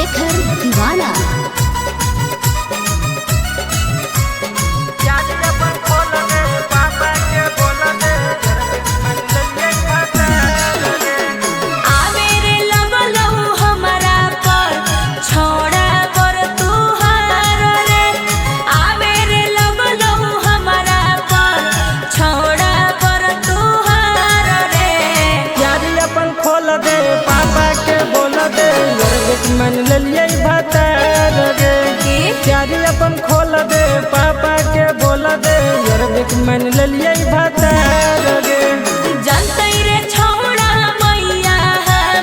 शेखर दीवाना। मन लिये भतर गे प्यारी अपन खोल दे पापा के बोल दे यार मन लिये भतर गे। जानते रे छौड़ा मैया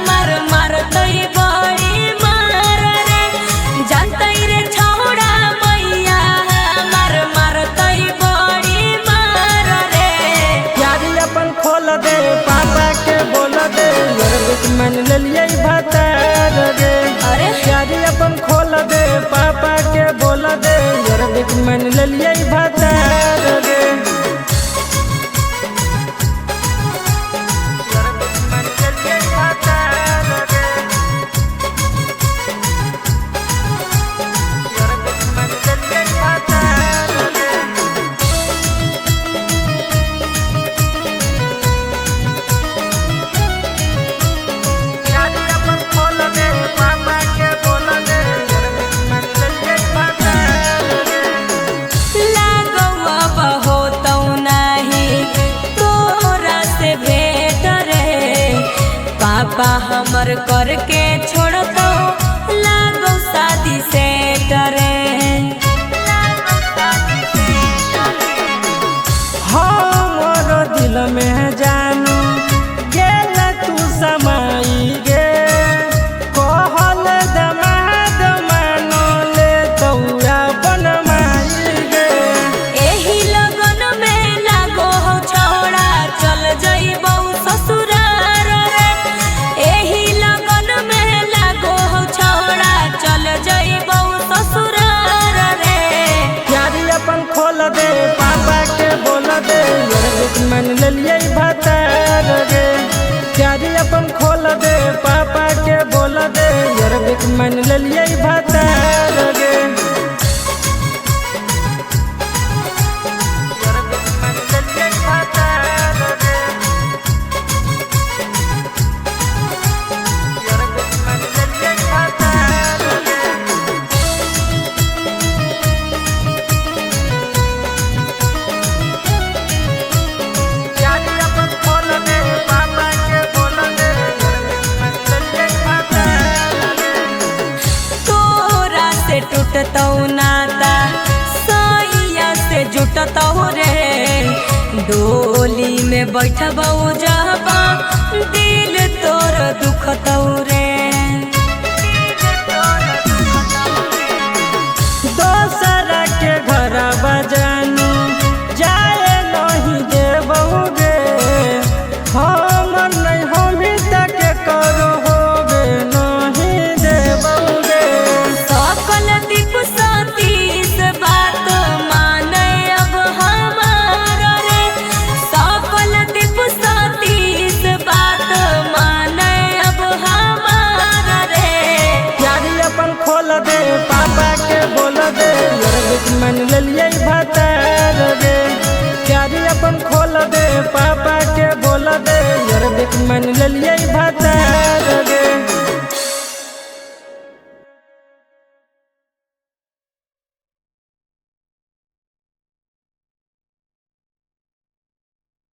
मर मर तई बड़ी मार रे। जानते रे छौड़ा मैया मर मर तई बड़ी मार रे। प्यारी अपन खोल दे पापा के बोल दे यार मन लिये भतर गे। प्यारी अपन खोल दे पापा के बोल दे यार मन लिये भतर गे। पापा हमर करके छोड़ दो लागो शादी से डरे। हमरो दिल में जानू गेल तू समाई गे कहल दमाद मानो ले तौरा बनमाई गे। एही लगन में लागो हो छौड़ा चल जइबौ ससुरार रे। एही लगन में लागो हो छौड़ा चल जइबौ ससुरार रे। प्यारी अपन खोल दे पापा के बोल दे मन लिये भतर गे। प्यारी अपन खोल दे पापा के बोल दे यार मन लिये भतर गे। टूटतौ नाता सैया से जुटतौ रे। डोली में बैठबौ जहबा दिल तोर दुखतौ रे। दोसरा के घर बजानू जाए नहीं देबौ गे। हमर नहीं हमी तक करो होबे नहीं देबौ गे। सकल दीप सतीश बात माने अब हमार रे। सकल दीप सतीश बात माने अब हमार रे। प्यारी अपन खोल दे पापा के बोल दे मन लिये भतर गे। प्यारी अपन खोल दे पापा के बोल दे मन लिये भतर गे।